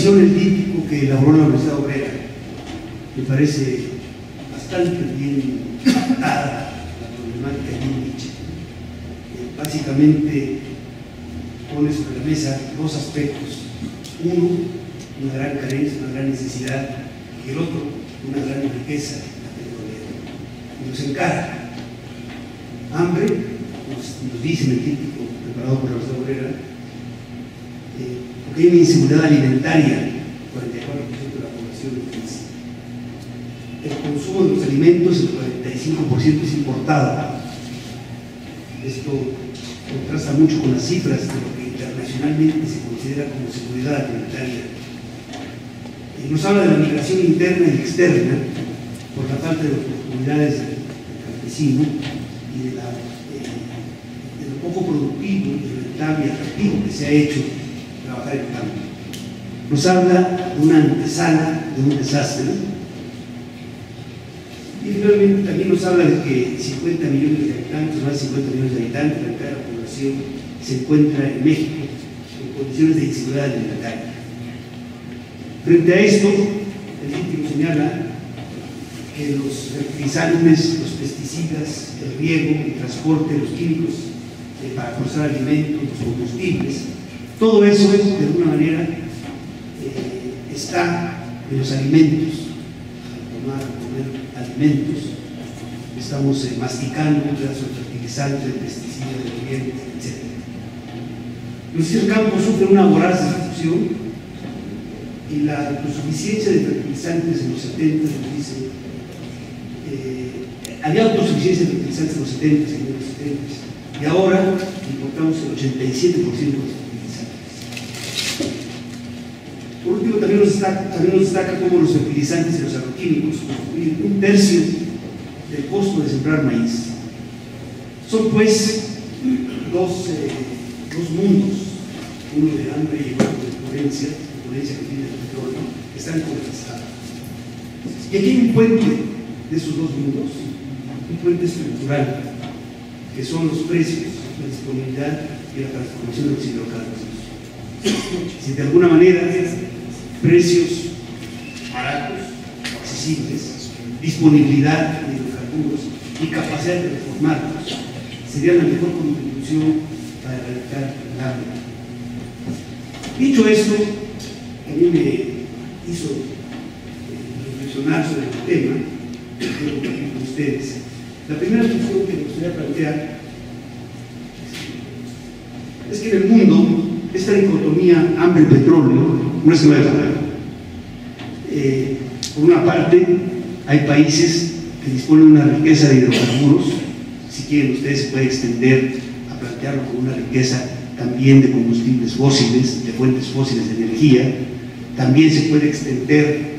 continuación el díptico que elaboró la Universidad Obrera. Me parece bastante bien adaptada la problemática de Nietzsche. Básicamente pone sobre la mesa dos aspectos. Uno, una gran carencia, una gran necesidad, y el otro, una gran riqueza, la petrolera. Y nos encara. Hambre, nos dice en el díptico preparado por la Universidad Obrera, porque hay una inseguridad alimentaria, 44% de la población dice. El consumo de los alimentos, el 45% es importado. Esto contrasta mucho con las cifras de lo que internacionalmente se considera como seguridad alimentaria. Nos habla de la migración interna y externa por la falta de oportunidades del campesino y de lo poco productivo y rentable y atractivo que se ha hecho trabajar en el campo. Nos habla de una antesala de un desastre. Y finalmente también nos habla de que 50 millones de habitantes, más de 50 millones de habitantes, la mitad de la población se encuentra en México en condiciones de inseguridad alimentaria. Frente a esto, el díptico señala que los fertilizantes, los pesticidas, el riego, el transporte, los químicos para procesar alimentos, los combustibles, todo eso de alguna manera está en los alimentos. Al comer alimentos, estamos masticando un pedazo de fertilizante, de pesticida, de riego, etc. Nuestro campo sufre una voraz destrucción y la autosuficiencia de fertilizantes en los 70 nos dice había autosuficiencia de fertilizantes en los 70 y en los 70 y ahora importamos el 87% de los fertilizantes. Por último, también nos destaca cómo los fertilizantes y los agroquímicos constituyen un tercio del costo de sembrar maíz. Son pues dos mundos, uno de hambre y otro de opulencia que tiene el petróleo, que están contrastados. Y aquí hay un puente de esos dos mundos, un puente estructural, que son los precios, la disponibilidad y la transformación de los hidrocarburos. Si de alguna manera precios baratos, accesibles, disponibilidad de hidrocarburos y capacidad de reformarlos sería la mejor contribución para erradicar el hambre. Dicho esto, a mí me hizo reflexionar sobre el tema que quiero compartir con ustedes. La primera cuestión que me gustaría plantear es que en el mundo esta dicotomía hambre-petróleo no es nueva. Por una parte, hay países que disponen de una riqueza de hidrocarburos. Si quieren, ustedes se puede extender a plantearlo como una riqueza también de combustibles fósiles, de fuentes fósiles de energía. También se puede extender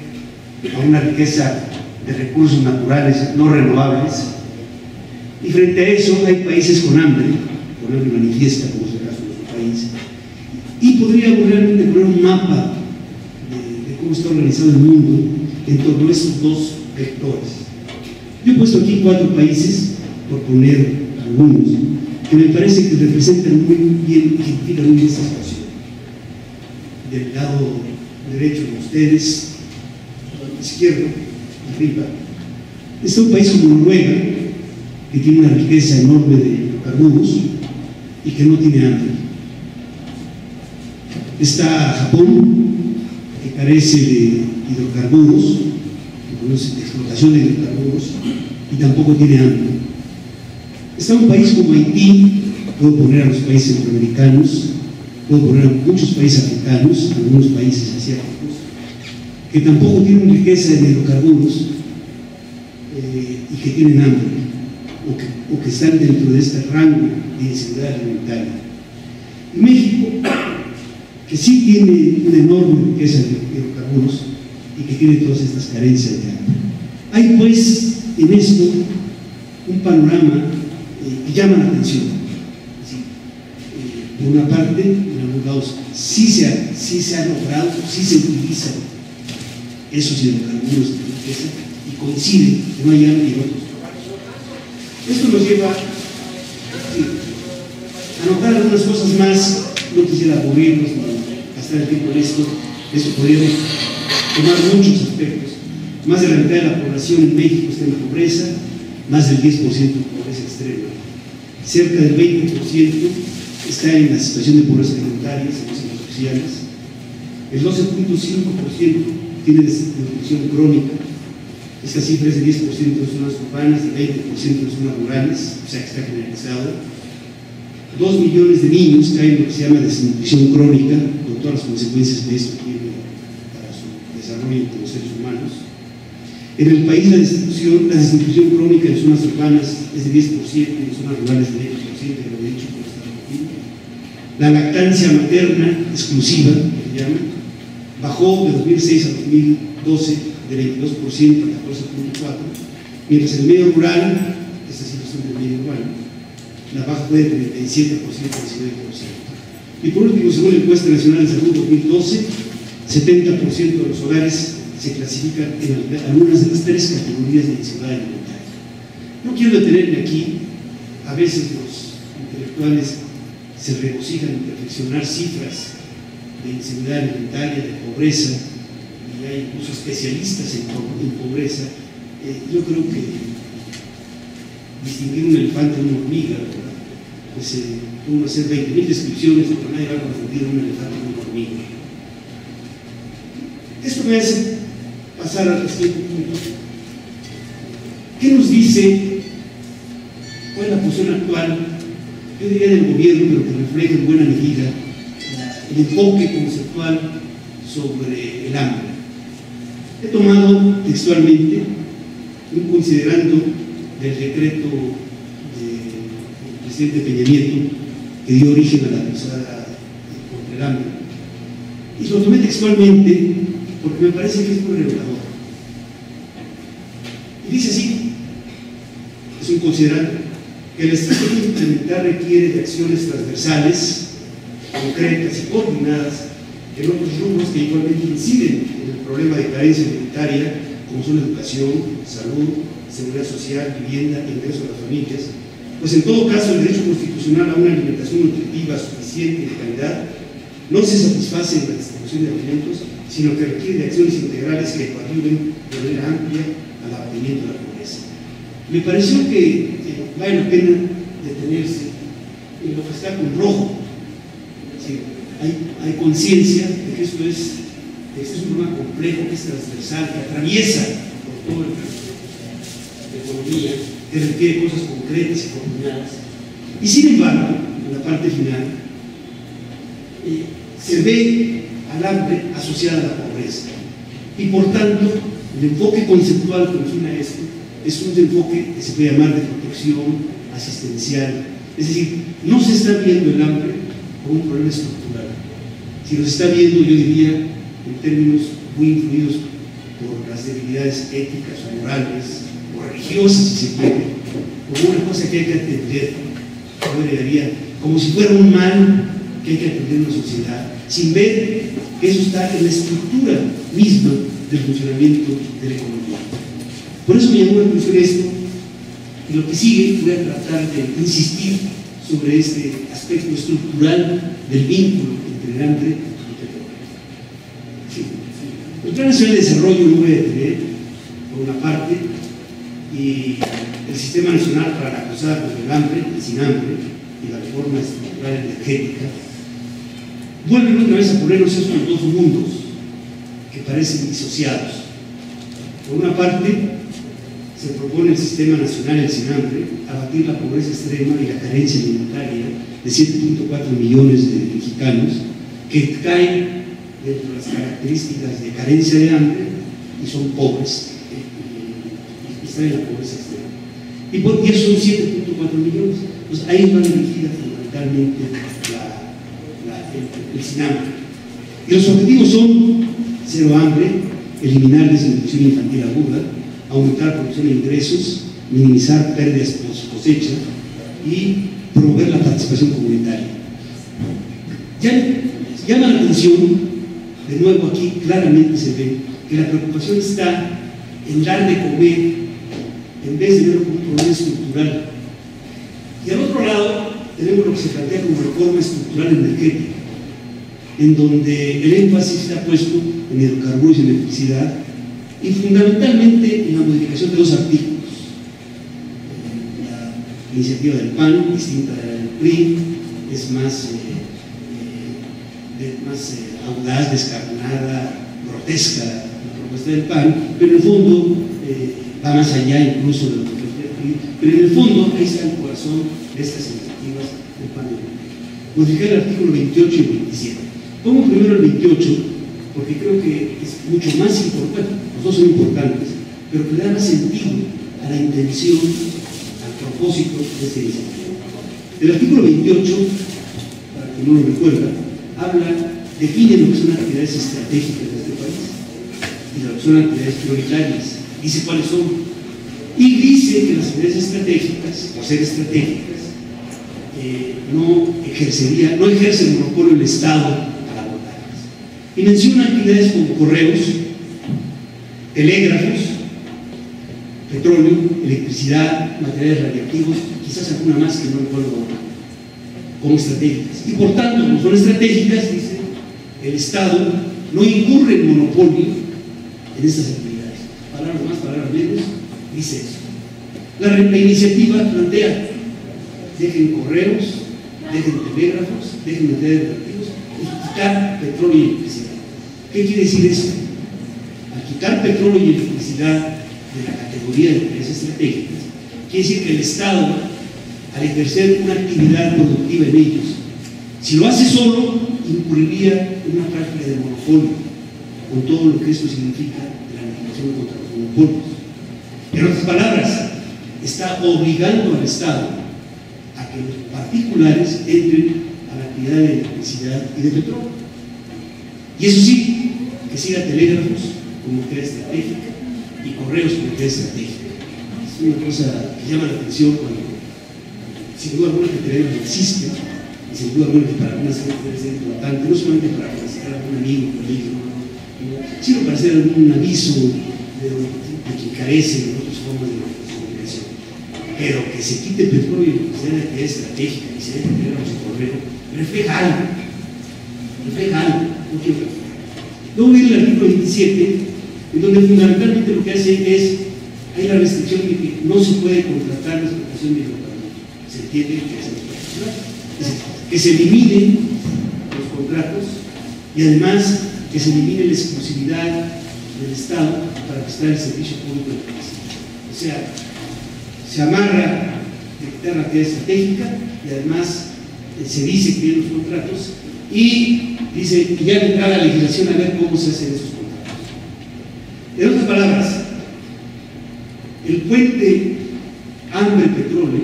a una riqueza de recursos naturales no renovables. Y frente a eso, hay países con hambre manifiesta, como es el caso de nuestro país. Y podríamos realmente poner un mapa de cómo está organizado el mundo en torno a estos dos vectores. Yo he puesto aquí 4 países, por poner algunos, que me parece que representan muy bien, ejemplifican muy bien esta situación. Del lado derecho de ustedes, izquierdo, arriba, está un país como Noruega, que tiene una riqueza enorme de hidrocarburos y que no tiene hambre. Está Japón, que carece de hidrocarburos, de explotación de hidrocarburos, y tampoco tiene hambre. Está un país como Haití, puedo poner a los países centroamericanos, puedo poner a muchos países africanos, algunos países asiáticos, que tampoco tienen riqueza de hidrocarburos y que tienen hambre, o que están dentro de este rango de inseguridad alimentaria. Y México, que sí tiene una enorme riqueza de hidrocarburos y que tiene todas estas carencias de hambre. Hay pues en esto un panorama que llama la atención. Por una parte, en algunos lados sí se ha logrado, sí se utilizan esos hidrocarburos de riqueza y coincide que no hay hambre en otros lugares. Esto nos lleva a notar algunas cosas más. No quisiera aburrirnos ni gastar el tiempo en esto, Esto podría tomar muchos aspectos. Más de la mitad de la población en México está en pobreza, más del 10% en pobreza extrema. Cerca del 20% está en la situación de pobreza alimentaria, según centros oficiales. El 12.5% tiene desnutrición crónica. Esta cifra es de 10% en zonas urbanas, de 20% en zonas rurales, o sea que está generalizado. 2 millones de niños caen en lo que se llama desnutrición crónica, con todas las consecuencias que esto tiene para su desarrollo como seres humanos. En el país la desnutrición crónica en zonas urbanas es de 10% y en zonas rurales de 20%, ya lo he dicho por estar repetido. La lactancia materna exclusiva, que se llama, bajó de 2006 a 2012 de 22% a 14.4%, mientras en el medio rural, esta situación del medio rural, la baja fue de 37% a 19%. Y por último, según la encuesta nacional de salud 2012, 70% de los hogares se clasifican en algunas de las 3 categorías de inseguridad alimentaria. No quiero detenerme aquí, a veces los intelectuales se regocijan en perfeccionar cifras de inseguridad alimentaria, de pobreza, y hay incluso especialistas en pobreza. Yo creo que distinguir un elefante de una hormiga, pues uno hacer 20.000 descripciones, pero nadie va a confundir un elefante de una hormiga. Esto me hace pasar al siguiente punto. ¿Qué nos dice? ¿Cuál es la posición actual? Yo diría del gobierno, pero que refleja en buena medida el enfoque conceptual sobre el hambre. He tomado textualmente un considerando del decreto del presidente Peña Nieto que dio origen a la cruzada contra el hambre. Y lo tomé textualmente porque me parece que es muy revelador. Y dice así, es un considerando, que la estrategia de implementar requiere de acciones transversales, concretas y coordinadas en otros rubros que igualmente inciden en el problema de carencia alimentaria, como son educación, salud, seguridad social, vivienda e ingreso a las familias, pues en todo caso el derecho constitucional a una alimentación nutritiva suficiente y de calidad no se satisface en la distribución de alimentos, sino que requiere de acciones integrales que coadyuven de manera amplia al abatimiento de la pobreza. Me pareció que vale la pena detenerse en lo que está con rojo. Sí, hay conciencia de que esto es un problema complejo, que es transversal, que atraviesa por todo la economía, que requiere cosas concretas y coordinadas. Y sin embargo, en la parte final, se ve al hambre asociada a la pobreza. Y por tanto, el enfoque conceptual que define esto es un enfoque que se puede llamar de protección asistencial. Es decir, no se está viendo el hambre como un problema estructural, sino se está viendo, yo diría, en términos muy influidos por las debilidades éticas o morales o religiosas, si se quiere, como una cosa que hay que atender, como si fuera un mal que hay que atender en una sociedad, sin ver que eso está en la estructura misma del funcionamiento de la economía. Por eso me llamó la atención esto, y lo que sigue voy a tratar de insistir sobre este aspecto estructural del vínculo entre el hambre y el pobreza. Sí. El Plan Nacional de Desarrollo lo voy a detener, por una parte, y el Sistema Nacional para la Cruzada contra el Hambre y Sin Hambre, y la reforma estructural energética, vuelven otra vez a ponernos estos dos mundos que parecen disociados. Por una parte, se propone el Sistema Nacional del Sin Hambre abatir la pobreza extrema y la carencia alimentaria de 7.4 millones de mexicanos que caen dentro de las características de carencia de hambre y son pobres, y están en la pobreza extrema. Y esos son 7.4 millones. Pues ahí va dirigida fundamentalmente el Sin Hambre. Y los objetivos son cero hambre, eliminar desnutrición infantil aguda, aumentar la producción de ingresos, minimizar pérdidas post cosecha y promover la participación comunitaria. Llama la atención, de nuevo aquí claramente se ve que la preocupación está en dar de comer en vez de verlo como un problema estructural. Y al otro lado tenemos lo que se plantea como reforma estructural energética. en donde el énfasis está puesto en hidrocarburos y electricidad, y fundamentalmente en la modificación de dos artículos. La iniciativa del PAN, distinta de la del PRI, es más audaz, descarnada, grotesca la propuesta del PAN, pero en el fondo va más allá incluso de lo que el PRI, pero en el fondo ahí está el corazón de estas iniciativas del PAN. Modificar el artículo 28 y 27. Pongo primero el 28 porque creo que es mucho más importante, los dos son importantes, pero que le da más sentido a la intención, al propósito de esta iniciativa. El artículo 28, para que no lo recuerda, define lo que son actividades estratégicas de este país y lo que son actividades prioritarias, dice cuáles son, y dice que las actividades estratégicas, por ser estratégicas, no ejerce el monopolio del Estado para abordarlas. Y menciona actividades como correos, telégrafos, petróleo, electricidad, materiales radiactivos, quizás alguna más que no recuerdo como estratégicas. Y por tanto, como son estratégicas, dice, el Estado no incurre en monopolio en estas actividades. Palabras más, palabras menos, dice eso. La iniciativa plantea: dejen correos, dejen telégrafos, dejen materiales radiactivos y quitar petróleo y electricidad. ¿Qué quiere decir eso? Al quitar petróleo y electricidad de la categoría de actividades estratégicas, quiere decir que el Estado, al ejercer una actividad productiva en ellos, si lo hace solo, incurriría en una práctica de monopolio, con todo lo que esto significa de la legislación contra los monopolios. En otras palabras, está obligando al Estado a que los particulares entren a la actividad de electricidad y de petróleo. Y eso sí, que siga telégrafos como actividad estratégica y correos como actividad estratégica. Es una cosa que llama la atención cuando, sin duda alguna, que el telégrafo existe, y sin duda alguna que para algunas gente puede ser importante, no solamente para felicitar a algún amigo, colegio, sino para hacer algún aviso de que carece de otras formas de comunicación. Pero que se quite petróleo y que sea de actividad estratégica y se deje telégrafos y correo, refleja algo. Luego viene el artículo 27, en donde fundamentalmente lo que hace es, hay la restricción de que no se puede contratar la explotación de hidrocarburos. Se entiende que es que se eliminen los contratos y además que se elimine la exclusividad del Estado para prestar el servicio público del país. O sea, se amarra de quitar la actividad estratégica y además se dice que hay los contratos y dice que ya vendrá la legislación a ver cómo se hacen esos contratos. En otras palabras, el puente hambre-petróleo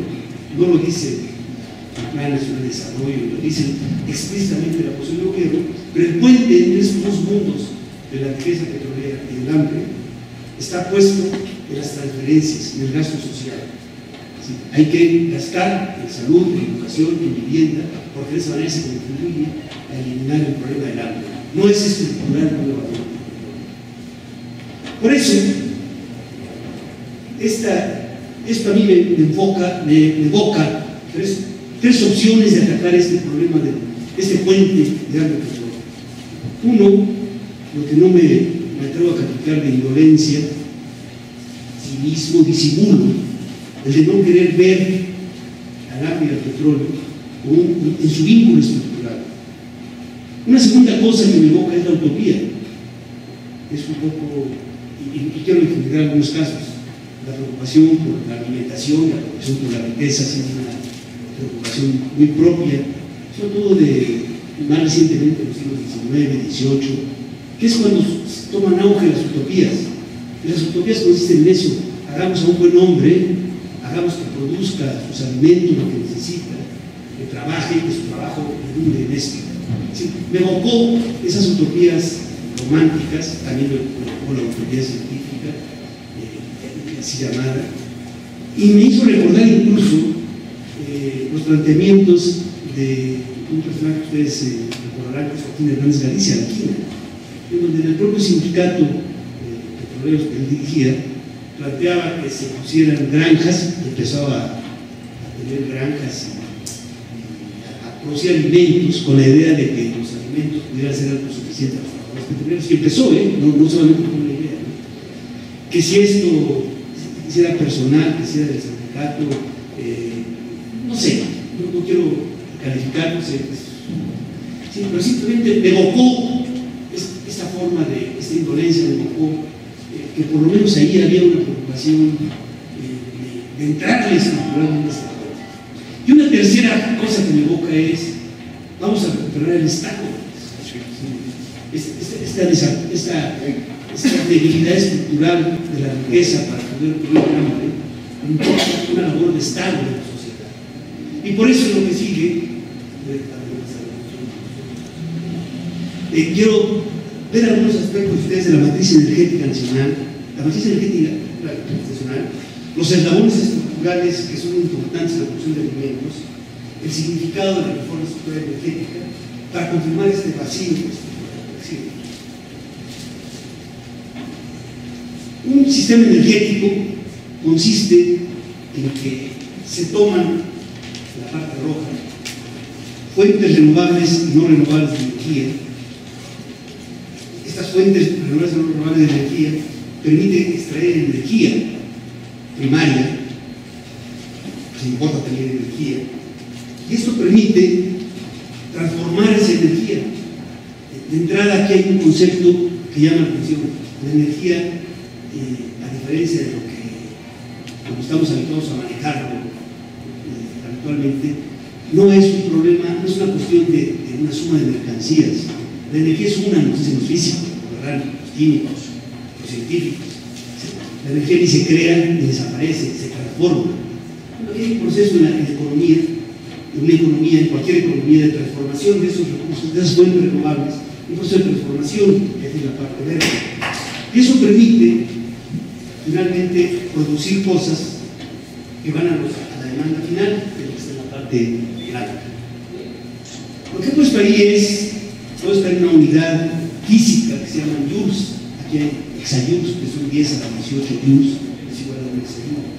no lo dice el Plan Nacional de Desarrollo, lo dice explícitamente la posición del gobierno, pero el puente entre estos dos mundos de la riqueza petrolera y del hambre está puesto en las transferencias, en el gasto social. ¿Sí? Hay que gastar en salud, en educación, en vivienda, porque de esa manera se contribuye a eliminar el problema del hambre. No es estructural con la batalla. Por eso, esto a mí me evoca tres opciones de atacar este problema de este puente de hambre petróleo. Uno, lo que no me atrevo a calificar de indolencia, cinismo, disimulo, el de no querer ver al hambre y al petróleo en su vínculo estructural. Una segunda cosa que me evoca es la utopía. Es un poco, y quiero explicar algunos casos, la preocupación por la alimentación, la preocupación por la riqueza, siendo una preocupación muy propia, sobre todo más recientemente en los siglos XIX, XVIII, que es cuando toman auge las utopías. Y las utopías consisten en eso: hagamos a un buen hombre, hagamos que produzca sus alimentos, lo que necesita, que trabaje y que su trabajo redunde en esto. ¿Sí? Me evocó esas utopías románticas, también me evocó la utopía científica, así llamada, y me hizo recordar incluso los planteamientos de un personaje que ustedes recordarán, que es Joaquín Hernández Galicia, en donde en el propio sindicato de petroleros que él dirigía planteaba que se pusieran granjas, empezaba a tener granjas y a producir alimentos con la idea de que los alimentos alimentos pudiera ser autosuficiente a los trabajadores petroleros, que empezó, no solamente con una idea, ¿no? Que si esto, si era personal, que si era del sindicato, no sé, no quiero calificar, no sé, sí, pero simplemente me evocó esta forma de, esta indolencia me evocó, que por lo menos ahí había una preocupación de entrarles estructuralmente a este acuerdo. Y una tercera cosa que me evoca es, vamos a recuperar el Estado. Esta debilidad estructural de la riqueza para poder cubrir el hambre, importa una labor de Estado en la sociedad. Y por eso es lo que sigue. Quiero ver algunos aspectos ustedes de la matriz energética nacional, la matriz energética nacional, los eslabones estructurales que son importantes en la producción de alimentos, el significado de la reforma estructural energética, para confirmar este vacío. Un sistema energético consiste en que se toman la parte roja fuentes renovables y no renovables de energía. Estas fuentes renovables y no renovables de energía permiten extraer energía primaria, se importa también energía, y esto permite transformar esa energía. De entrada, aquí hay un concepto que llama la atención: la energía, a diferencia de lo que como estamos habituados a manejarlo habitualmente, no es un problema, no es una cuestión de una suma de mercancías. La energía es una, nos dicen los físicos, ¿verdad? Los químicos, los científicos. La energía ni se crea ni desaparece, se transforma. Hay un proceso en la economía, en cualquier economía, de transformación de esos recursos, de esas fuentes renovables, un proceso de transformación, que es la parte verde. Y eso permite finalmente producir cosas que van a la demanda final, que es la parte blanca. Lo que he puesto ahí es, todo está en una unidad física que se llama joules. Aquí hay exajoules, que son 10 a la 18 joules, es igual a un exajoule.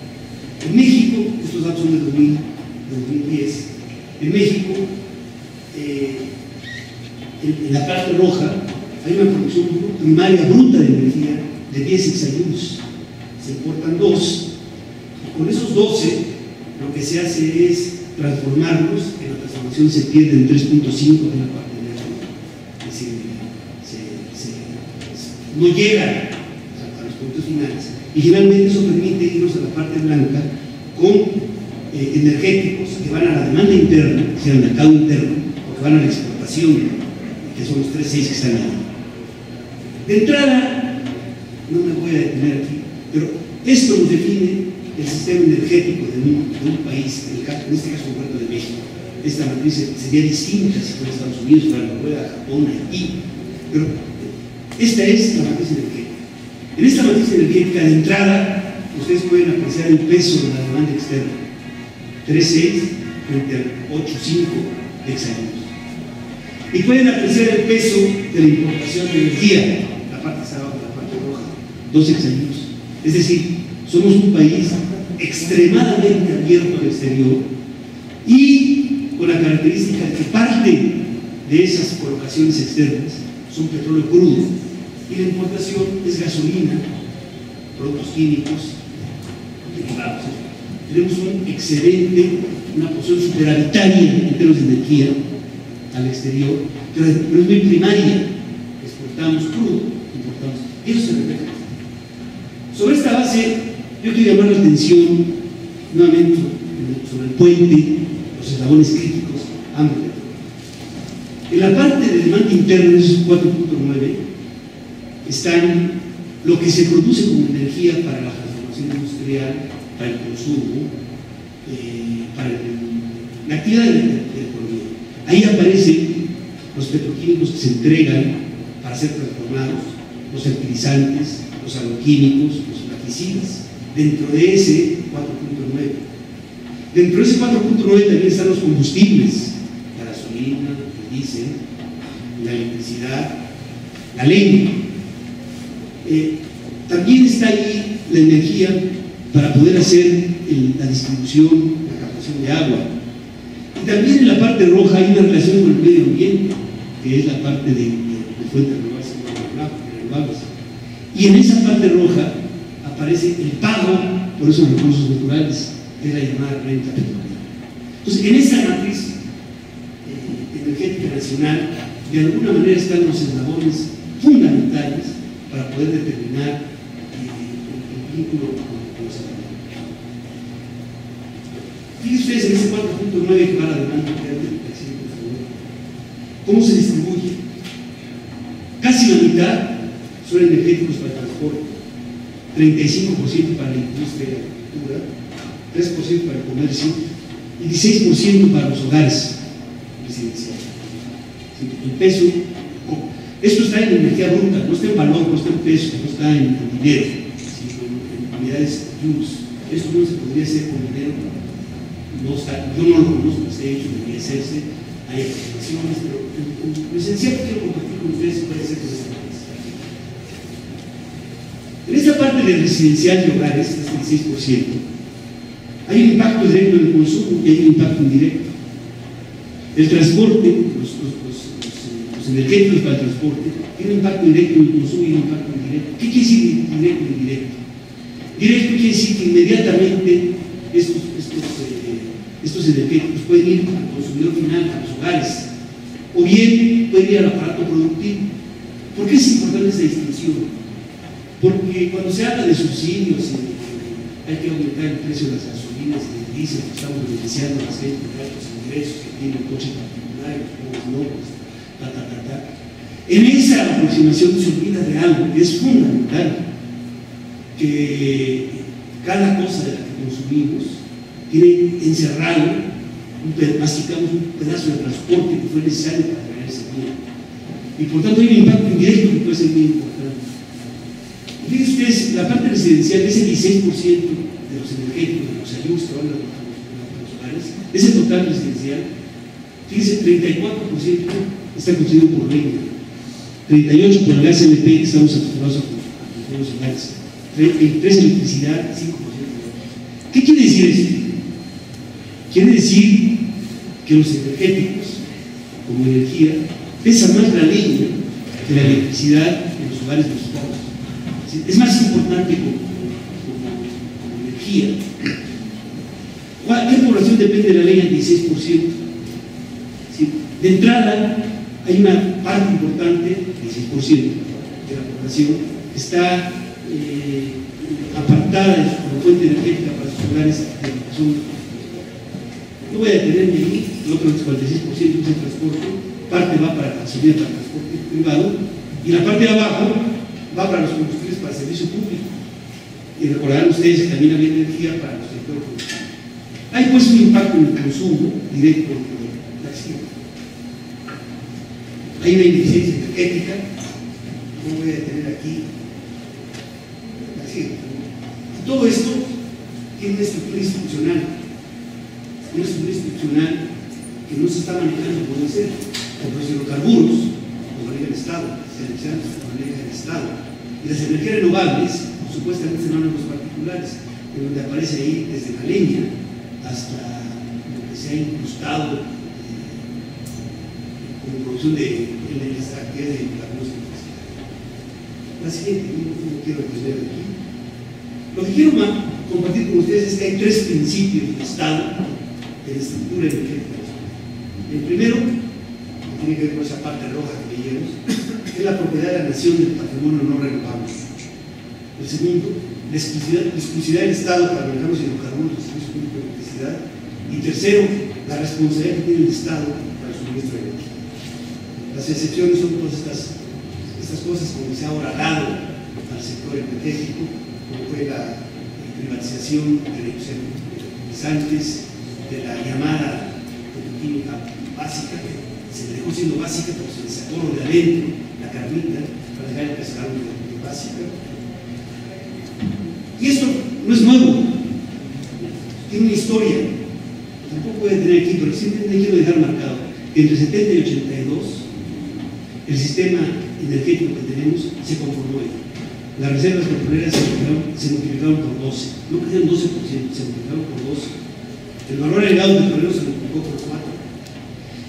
En México, estos datos son de 2010, en México, en la parte roja, hay una producción primaria bruta de energía de 10 exajoules. Se importan 2, y con esos 12 lo que se hace es transformarlos. En la transformación se pierden 3.5 de la parte verde, es decir, no llegan a los puntos finales, y finalmente eso permite irnos a la parte blanca con energéticos que van a la demanda interna, es decir, al mercado interno, o que van a la exportación, que son los 3.6 que están ahí. De entrada, no me voy a detener aquí, pero esto nos define el sistema energético de un país, en este caso concreto de México. Esta matriz sería distinta si fuera Estados Unidos, fuera Noruega, Japón, Haití, pero esta es la matriz energética. En esta matriz energética, de entrada, ustedes pueden apreciar el peso de la demanda externa: 3.6 frente al 8.5 exajoules. Y pueden apreciar el peso de la importación de energía, la parte está abajo, la parte roja, 2 exajoules. Es decir, somos un país extremadamente abierto al exterior y con la característica de que parte de esas colocaciones externas son petróleo crudo y la importación es gasolina, productos químicos, derivados. Tenemos un excedente, una posición superavitaria en términos de energía al exterior, pero es muy primaria. Exportamos crudo, importamos, y eso se refleja. Sobre esta base, yo quiero llamar la atención nuevamente sobre el puente, los eslabones críticos, hambre. En la parte de demanda interna, esos 4.9, están lo que se produce como energía para la transformación industrial, para el consumo, para la actividad de la economía. Ahí aparecen los petroquímicos que se entregan para ser transformados, los fertilizantes, los agroquímicos, los plaguicidas, dentro de ese 4.9. Dentro de ese 4.9 también están los combustibles, la gasolina, el diésel, la electricidad, la leña. También está ahí la energía para poder hacer la distribución, la captación de agua. Y también en la parte roja hay una relación con el medio ambiente. que es la parte de fuentes renovables. Y en esa parte roja aparece el pago por esos recursos naturales, que es la llamada renta petrolera. Entonces, en esa matriz energética nacional, de alguna manera están los eslabones fundamentales para poder determinar el vínculo con los habitantes. Fíjense ustedes en ese 4.9 que va adelante, ¿cómo se distribuye? Casi la mitad son energéticos para el transporte, 35% para la industria y la agricultura, 3% para el comercio y 16% para los hogares residenciales. El peso, esto está en energía bruta, no está en valor, no está en peso, no está en dinero, sino en unidades joules. Esto no se podría hacer con dinero, no está, yo no lo conozco, ese hecho debería hacerse, hay aproximaciones, pero lo esencial que quiero compartir con ustedes puede ser con esta parte. En esta parte de residencial y hogares, este 16%, hay un impacto directo en el consumo y hay un impacto indirecto. El transporte, los energéticos para el transporte, tiene un impacto directo en el consumo y un impacto indirecto. ¿Qué quiere decir directo e indirecto? Directo quiere decir que inmediatamente estos energéticos pueden ir al consumidor final, a los hogares, o bien pueden ir al aparato productivo. ¿Por qué es importante esa distinción? Porque cuando se habla de subsidios, hay que aumentar el precio de las gasolinas y del diésel, que estamos beneficiando a la gente de altos ingresos que tienen coche particular, no, en esa aproximación se olvida de algo que es fundamental, que cada cosa de la que consumimos tiene encerrado, masticamos un pedazo de transporte que fue necesario para traer ese bien. Y por tanto hay un impacto indirecto que puede ser muy importante. Fíjense ustedes, la parte residencial, ese 16% de los energéticos, de los ayudos que van a los hogares, ese total residencial, fíjense, 34% está construido por leña, 38% por el gas LP que estamos acostumbrados a construir los hogares, 23% electricidad, 5%. ¿Qué quiere decir esto? Quiere decir que los energéticos, como energía, pesa más la leña que la electricidad en los hogares mexicanos. Es más importante como energía. ¿Qué población depende de la leña? 16%. De entrada, hay una parte importante, 16% de la población, que está apartada como fuente energética para sus hogares de educación. No voy a detenerme ahí, el otro 46% es el transporte, parte va para la gasolina, para el transporte privado, y la parte de abajo va para los combustibles para el servicio público. Y recordarán ustedes que también había energía para los sectores productivos. Hay pues un impacto en el consumo directo de la acción. Hay una ineficiencia energética, no voy a detener aquí. Y todo esto tiene una estructura institucional. Una estructura institucional que no se está manejando como debe ser. Por los hidrocarburos lo maneja el Estado, los energizantes lo maneja el Estado. Y las energías renovables supuestamente se manejan los particulares, en donde aparece ahí desde la leña hasta lo que se ha incrustado como producción de esta actividad de hidrocarburos. La siguiente, no quiero extender de aquí. Lo que quiero compartir con ustedes es que hay tres principios de Estado de la estructura energética. El primero, que tiene que ver con esa parte roja que veíamos, es la propiedad de la nación del patrimonio no renovable. El segundo, la exclusividad del Estado para manejar los hidrocarburos, el servicio público de electricidad. Y tercero, la responsabilidad que tiene el Estado para el suministro de energía. Las excepciones son todas estas cosas como se ha horadado al sector energético, como fue la privatización de los fertilizantes, de la llamada petroquímica básica, que se le dejó siendo básica, pero se le sacó lo de adentro, la carnita, para dejar el pescado de básica. Y esto no es nuevo, tiene una historia, tampoco voy a tener aquí, pero siempre quiero dejar marcado que entre 70 y 82 el sistema energético que tenemos se conformó ahí. Las reservas petroleras se multiplicaron por 12, no crecieron 12%, se multiplicaron por 12. El valor agregado petrolero se multiplicó por 4.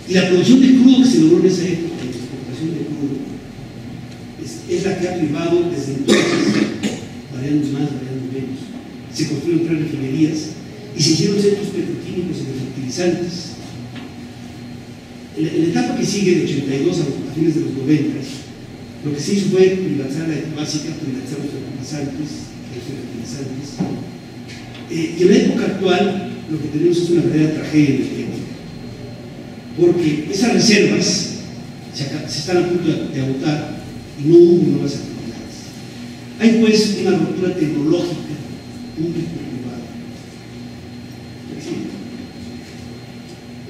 Y la producción de crudo que se logró en esa época, es la que ha privado desde entonces, variando más, variando menos. Se construyeron 3 refinerías y se hicieron centros petroquímicos y de fertilizantes. En la etapa que sigue, de 82 a fines de los 90, lo que se hizo fue privatizar la básica, privatizar los fertilizantes, y en la época actual lo que tenemos es una verdadera tragedia energética, porque esas reservas se están a punto de agotar y no hubo nuevas actividades. Hay pues una ruptura tecnológica público-privada.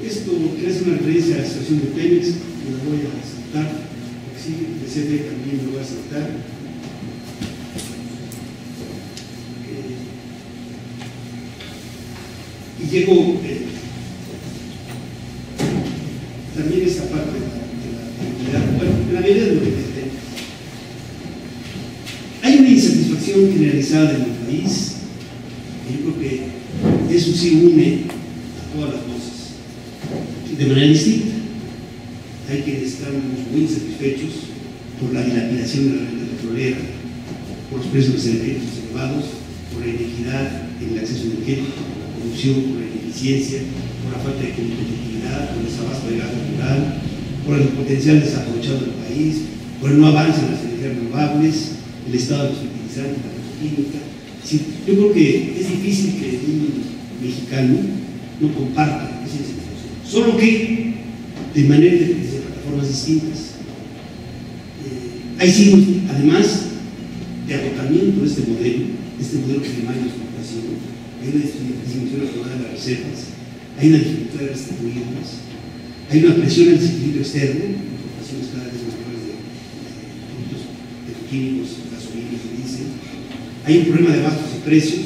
Esto que es una referencia a la situación de Pemex, me la voy a saltar, porque sí, de CD también lo voy a saltar. Y llegó también esta parte de la bueno, la mayoría de lo que tenemos. Hay una insatisfacción generalizada en el país, y yo creo que eso sí une a todas las voces, de manera distinta. Hay quienes estamos muy insatisfechos por la dilapidación de la renta petrolera, por los precios energéticos elevados, por la inequidad en el acceso energético, corrupción, por la ineficiencia, por la falta de competitividad, por el desabasto de gas natural, por el potencial desaprovechado del país, por el no avance en las energías renovables, el estado de los fertilizantes, la petroquímica. Sí, yo creo que es difícil que un mexicano no comparta esa situación, solo que de manera desde plataformas distintas. Hay signos, además, de agotamiento de este modelo primario de explotación. Hay una disminución acumulada de las reservas, hay una dificultad de restituirlas, hay una presión al desequilibrio externo, importaciones cada vez mayores de productos petroquímicos, gasolinas, diésel. Hay un problema de abastos y precios,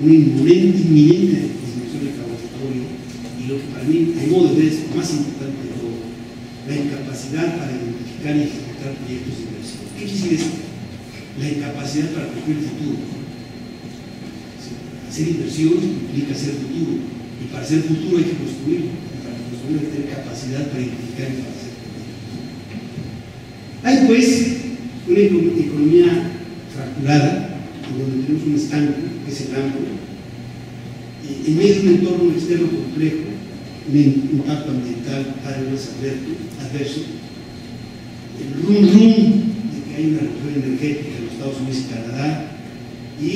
una inminente disminución del laboratorio, y lo que para mí, a modo de ver, es lo más importante de todo, la incapacidad para identificar y ejecutar proyectos de inversión. ¿Qué quiere decir esto? La incapacidad para construir el futuro. Hacer inversión implica hacer futuro, y para hacer futuro hay que construirlo, y para construirlo hay que tener capacidad para identificar y para hacer proyectos. Hay pues una economía fracturada, donde tenemos un estanco, que es el hambre, en medio de un entorno externo complejo, un impacto ambiental cada vez más adverso, el rum de que hay una revolución energética en los Estados Unidos y Canadá, y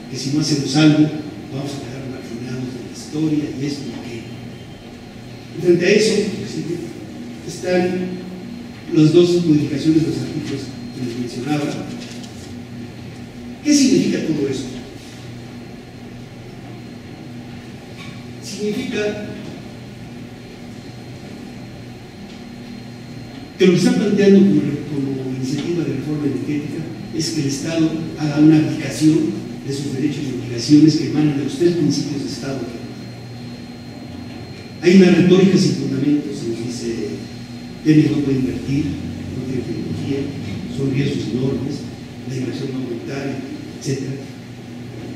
que si no hacemos algo vamos a quedar marginados de la historia y esto y aquello. Frente a eso están las 2 modificaciones de los artículos que les mencionaba. ¿Qué significa todo esto? Significa que lo que están planteando como iniciativa de reforma energética es que el Estado haga una aplicación de sus derechos y obligaciones que emanan de los 3 principios de Estado. Hay una retórica sin fundamentos, se nos dice, Pemex no puede invertir, no tiene tecnología, son riesgos enormes, la inversión no aumentar, etc.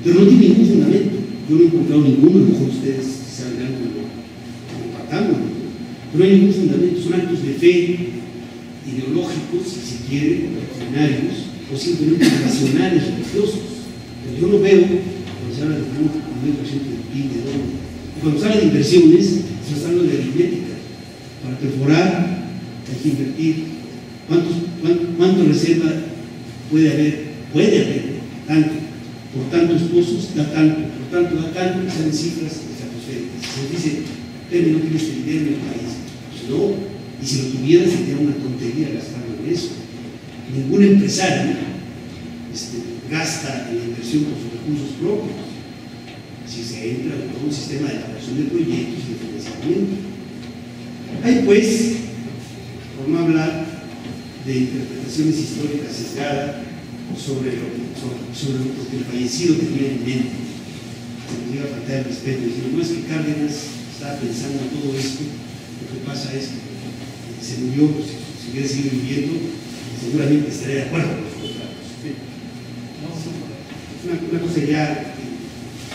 Pero no tiene ningún fundamento. Yo no he encontrado ninguno, a lo mejor ustedes saben algo como partamos, pero no hay ningún fundamento, son actos de fe ideológicos, si quieren, doctrinarios, o simplemente racionales, religiosos. Yo no veo, cuando se habla de 1% del PIB, de dónde. Cuando se habla de inversiones, se está hablando de aritmética. Para perforar hay que invertir. ¿Cuánto reserva puede haber? Puede haber tanto. Por tantos pozos da tanto, por tanto da tanto, y salen cifras estratosféricas. Se dice, Pemex no tiene este dinero en el país. Pues no, y si lo tuviera sería una tontería gastarlo en eso. Ningún empresario gasta en la inversión con sus recursos propios, si se entra en todo un sistema de elaboración de proyectos y de financiamiento. Hay pues, por no hablar de interpretaciones históricas sesgadas sobre lo que el fallecido tenía en mente, se nos iba a faltar el respeto, y no es que Cárdenas estaba pensando en todo esto, lo que pasa es que se murió, pues, si hubiera seguido viviendo, seguramente estaría de acuerdo con los contratos. Una cosa ya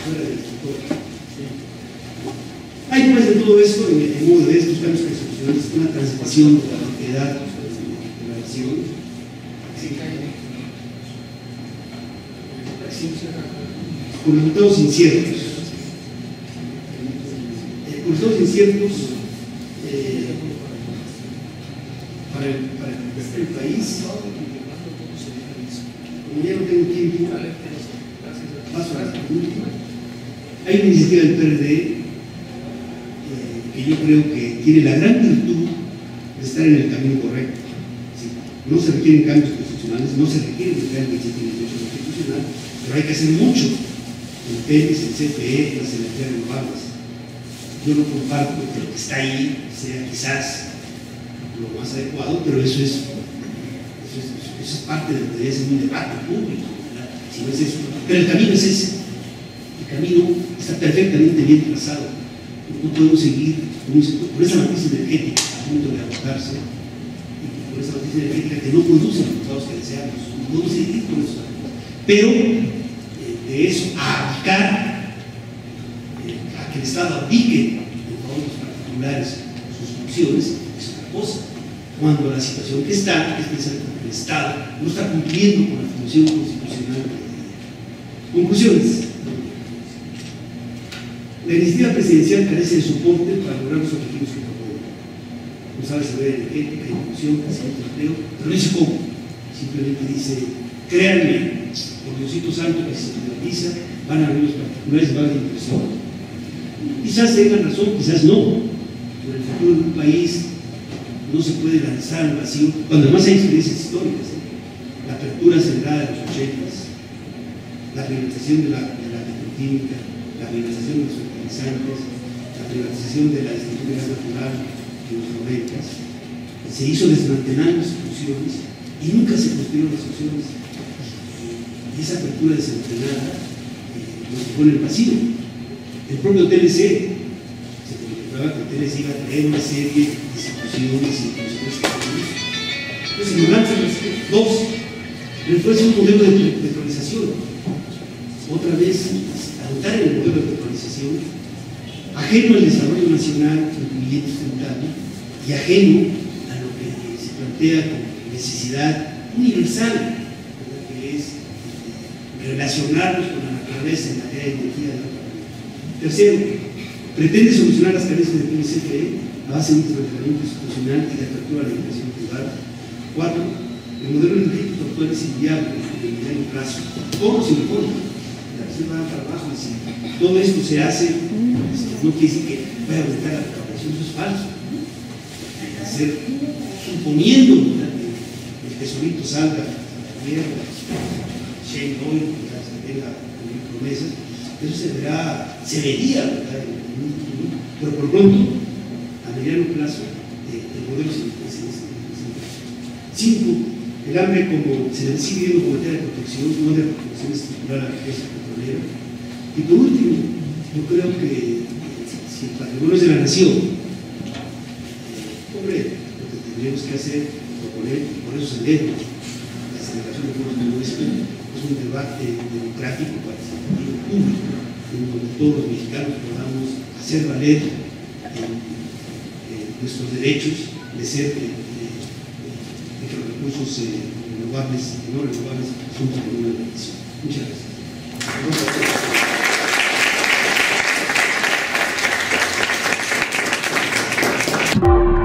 fuera del escritorio. Hay pues de todo esto, en modo de estos cambios constitucionales, una transmisión de la propiedad de la nación, que Con resultados inciertos. Con resultados inciertos para el país. Como ya no tengo tiempo, paso a la última. Hay una iniciativa del PRD que yo creo que tiene la gran virtud de estar en el camino correcto. ¿Sí? No se requieren cambios constitucionales, no se requiere que crean que existe un derecho constitucional, pero hay que hacer mucho en TEMES, en CFE, las energías renovables. Yo no comparto que lo que está ahí sea quizás lo más adecuado, pero eso es parte de lo que debe ser un debate público, ¿verdad? Si no es eso. Pero el camino es ese. El camino está perfectamente bien trazado. No podemos seguir por esa matriz energética a punto de agotarse, y por esa matriz energética que no produce los resultados que deseamos. No podemos seguir con eso. Pero de eso a abdicar, a que el Estado abdique en favor de los particulares sus funciones, es otra cosa. Cuando la situación que está es precisamente que el Estado no está cumpliendo con la función constitucional. Conclusiones. La iniciativa presidencial carece de soporte para lograr los objetivos que propone. No sabe seguridad energética, inclusión, crecimiento de empleo, pero no dice cómo. Simplemente dice, créanme, por Diosito Santo que se privatiza, van a abrir los particulares y van a haber inversión. Quizás tengan razón, quizás no. Pero el futuro de un país no se puede lanzar al vacío, cuando además hay experiencias históricas. La apertura acelerada de los 80s, la privatización de la petroquímica, la privatización de los fertilizantes, la privatización de la distribución de gas natural en los 90s, se hizo desmantelando instituciones y nunca se construyeron las opciones. Y esa apertura desenfrenada nos dejó en el vacío. El propio TLC se comunicaba que el TLC iba a traer una serie de instituciones y instituciones que entonces nos lanzan las dos. Refuerza un modelo de petrolización. Otra vez, adoptar el modelo de petrolización ajeno al desarrollo nacional, incluyendo tributario, y ajeno a lo que se plantea como necesidad universal, que es relacionarnos con la naturaleza en materia de energía. Tercero, pretende solucionar las carencias del PNCFE a base de un tratamiento institucional y de apertura a la inversión privada. Cuatro, el modelo energético actual es inviable en el mediano plazo, con o sin reforma. La reserva va para abajo, y si todo esto se hace, no quiere decir que vaya a aumentar la recaudación, eso es falso. Hay que hacer, suponiendo que el tesorito salga a la tierra, Shane Oil, que se tenga promesas, eso se vería, ¿verdad?, en un futuro, pero por pronto, a mediano plazo, el modelo se. Cinco, el hambre como se sigue viendo como materia de protección, no de protección estructural a la riqueza petrolera. Y por último, yo creo que si el patrimonio es de la nación, hombre, lo que tendríamos que hacer, proponer, y por eso celebro la celebración de foros como este, es un debate democrático, participativo, público, en donde todos los mexicanos podamos hacer valer nuestros derechos de ser que los recursos renovables y no renovables son por una bendición. Muchas gracias.